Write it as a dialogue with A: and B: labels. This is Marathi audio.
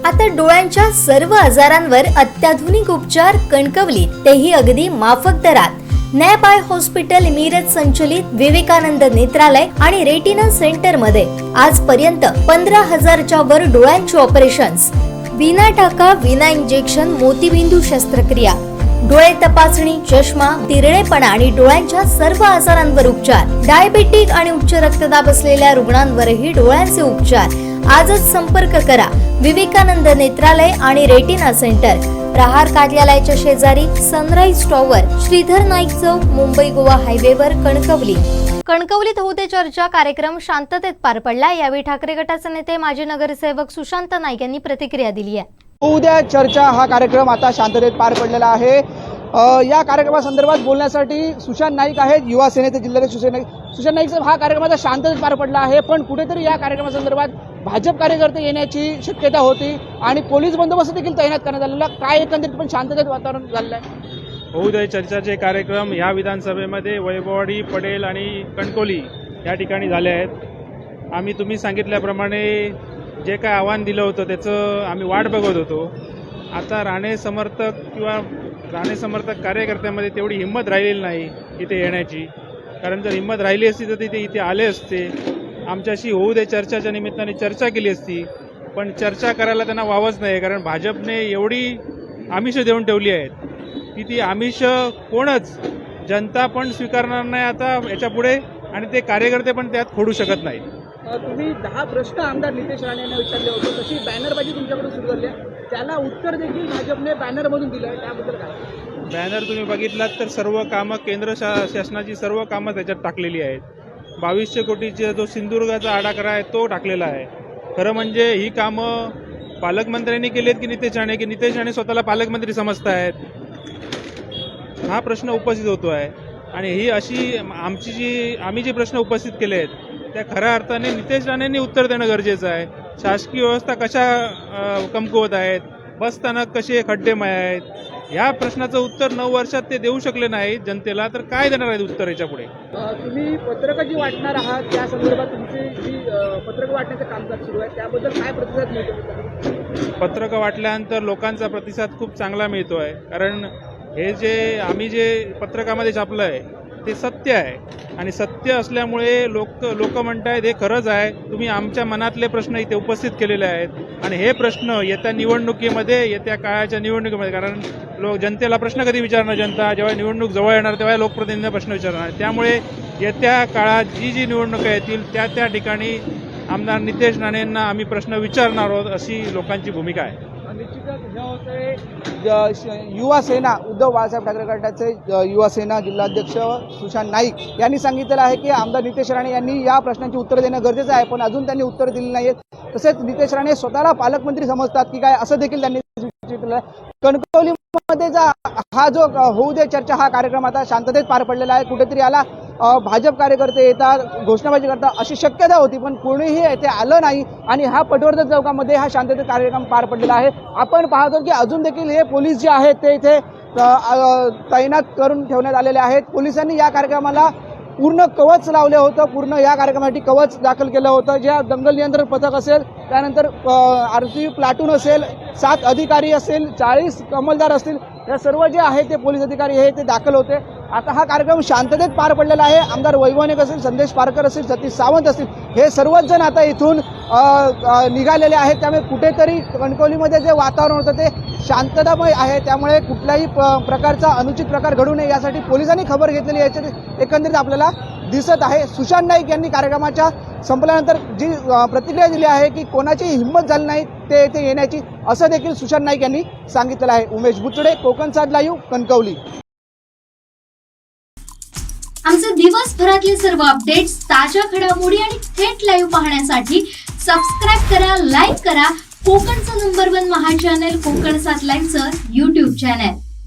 A: आता डोळ्यांच्या सर्व आजारांवर अत्याधुनिक उपचार कणकवलीत, तेही अगदी माफक दरात. नॅप आय हॉस्पिटल मिरज संचलित विवेकानंद नेत्रालय आणि रेटिना सेंटर मध्ये आजपर्यंत 15,000च्या वर डोळ्यांची ऑपरेशन्स, विना टाका विना इंजेक्शन मोतीबिंदू शस्त्रक्रिया, डोळे तपासणी, चष्मा, तिरळेपणा आणि डोळ्यांच्या सर्व आजारांवर उपचार, डायबेटिक आणि उच्च रक्तदाब असलेल्या रुग्णांवरही डोळ्यांचे उपचार. आजच संपर्क करा विवेकानंद नेत्रालय आणि रेटिना सेंटर, प्रहार कार्यालयाच्या शेजारी, सनराइज टॉवर, श्रीधर नाईक चौक, मुंबई गोवा हायवेवर, कणकवली. कणकवलीत होते चर्चा कार्यक्रम शांततेत पार पडला. यावेळी ठाकरे गटाचे नेते माजी नगरसेवक सुशांत नाईक यांनी प्रतिक्रिया दिली आहे.
B: उद्या चर्चा हा कार्यक्रम आता शांततेत पार पडलेला आहे. या कार्यक्रमासंदर्भात बोलण्यासाठी सुशांत नाईक आहेत, युवा सेनेचे जिल्हाध्यक्ष सुशांत नाईक साहेब. हा कार्यक्रम आता शांततेत पार पडला आहे, पण कुठेतरी या कार्यक्रमासंदर्भात भाजप कार्यकर्ते येण्याची शक्यता होती आणि पोलीस बंदोबस्त देखील तैनात करण्यात आलेला. काय एकंदरीत पण शांततेत वातावरण झालेलं आहे?
C: उद्या चर्चाचे कार्यक्रम या विधानसभेमध्ये वैभववाडी, पडेल आणि कणकवली या ठिकाणी झाले आहेत. तुम्ही सांगितल्याप्रमाणे जे काय आव्हान दिलं होतं त्याचं आम्ही वाट बघत होतो. आता राणे समर्थक कार्यकर्त्यांमध्ये तेवढी हिंमत राहिलेली नाही इथे येण्याची, कारण जर हिंमत राहिली असती तर ते इथे आले असते, आमच्याशी होऊ दे चर्चाच्या निमित्ताने चर्चा केली असती. पण चर्चा करायला त्यांना वावच नाही, कारण भाजपने एवढी आमिष देऊन ठेवली आहेत की ती आमिष कोणच जनता पण स्वीकारणार नाही आता याच्या पुढे, आणि ते कार्यकर्ते पण त्यात खोडू शकत नाही.
B: तुम्ही 10 प्रश्न आमदार नितेश राणे यांना विचारले होते, तशी बॅनरबाजी तुमच्याकडून सुरू झाली आहे, त्याला उत्तर देखील भाजपने बॅनरमधून दिलं आहे, त्याबद्दल काय?
C: बॅनर तुम्ही बघितलात तर सर्व कामं केंद्र शासनाची सर्व कामं त्याच्यात टाकलेली आहेत. 2200 कोटीचा जो सिंधुदुर्गाचा आराखडा आहे तो टाकलेला आहे. खरं म्हणजे ही कामं पालकमंत्र्यांनी केलीत की नितेश राणे स्वतःला पालकमंत्री समजतायत, हा प्रश्न उपस्थित होतो आहे. आणि ही अशी आम्ही जे प्रश्न उपस्थित केले आहेत त्या खऱ्या अर्थाने नितेश राणेंनी उत्तर देणं गरजेचं आहे. शासकीय व्यवस्था कशा कमकुवत आहेत, बसस्थानक कसे खड्डेमय आहेत, या प्रश्नाचं उत्तर 9 वर्षात ते देऊ शकले नाहीत जनतेला, तर काय देणार आहेत उत्तर याच्या पुढे?
B: तुम्ही पत्रकं जी वाटणार आहात त्या संदर्भात तुमची जी पत्रकं वाटण्याचं कामकाज सुरू आहे त्याबद्दल काय प्रतिसाद मिळतो?
C: पत्रकं वाटल्यानंतर लोकांचा प्रतिसाद खूप चांगला मिळतो आहे, कारण हे आम्ही जे पत्रकामध्ये छापलं आहे ते सत्य आहे, आणि सत्य असल्यामुळे लोक म्हणतायत हे खरंच आहे. तुम्ही आमच्या मनातले प्रश्न इथे उपस्थित केलेले आहेत, आणि हे प्रश्न येत्या काळाच्या निवडणुकीमध्ये, कारण जनतेला प्रश्न कधी विचारणार, जनता जेव्हा निवडणूक जवळ येणार तेव्हा लोकप्रतिनिधींना प्रश्न विचारणार. त्यामुळे येत्या काळात जी निवडणुका येतील त्या ठिकाणी आमदार नितेश राणेंना आम्ही प्रश्न विचारणार आहोत, अशी लोकांची भूमिका आहे.
B: युवा सेना उद्धव बाळासाहेब ठाकरे गटाचे युवा सेना जिल्हाध्यक्ष सुशांत नाईक यांनी सांगितलेलं आहे की आमदार नितेश राणे यांनी या प्रश्नांची उत्तर देणं गरजेचं आहे, पण अजून त्यांनी उत्तर दिली नाहीत. तसेच नितेश राणे स्वतःला पालकमंत्री समजतात की काय, असं देखील त्यांनी सांगितलं. कणकवलीमध्ये हा जो होऊ दे चर्चा हा कार्यक्रम आता शांततेत पार पडलेला आहे. कुठेतरी याला भाजप कार्यकर्ते येतात, घोषणाबाजी करतात अशी शक्यता होती, पण कोणीही येथे आलं नाही आणि हा पटवर्धन चौकामध्ये हा शांततेत कार्यक्रम पार पडलेला आहे. आपण पाहतो की अजून देखील हे पोलीस जे आहेत ते इथे तैनात करून ठेवण्यात आलेले आहेत. पोलिसांनी या कार्यक्रमाला पूर्ण कवच लावले होतं, पूर्ण या कार्यक्रमासाठी कवच दाखल केलं होतं. ज्या दंगल नियंत्रण पथक असेल, त्यानंतर आरटीओ प्लाटून असेल, 7 अधिकारी असेल, 40 अंमलदार असतील, या सर्व जे आहे ते पोलीस अधिकारी हे ते दाखल होते. आता हा कार्यक्रम शांततेत पार पडलेला आहे. आमदार वैभव नाईक असेल, संदेश पारकर असेल, सतीश सावंत असतील, हे सर्वच जण आता इथून निघालेले आहेत. त्यामुळे कुठेतरी कणकवलीमध्ये जे वातावरण होतं ते शांततामय आहे, त्यामुळे कुठल्याही प्रकारचा अनुचित प्रकार घडू नये यासाठी पोलिसांनी खबर घेतलेली याच्यात एकंदरीत आपल्याला दिसत आहे. सुशांत नाईक यांनी कार्यक्रमाच्या संपल्यानंतर जी प्रतिक्रिया दिली आहे की कोणाची हिंमत झाली नाही ते येथे येण्याची, असं देखील सुशांत नाईक यांनी सांगितलेलं आहे. उमेश बुचडे, कोकण 7 लाईव्ह, कणकवली.
D: आमचे दिवसभरातले सर्व अपडेट्स, ताज्या घडामोडी आणि थेट लाईव्ह पाहण्यासाठी सबस्क्राईब करा, लाईक करा कोकणचं नंबर 1 महा चॅनल कोकण 7 लाईव्हचं YouTube चॅनल.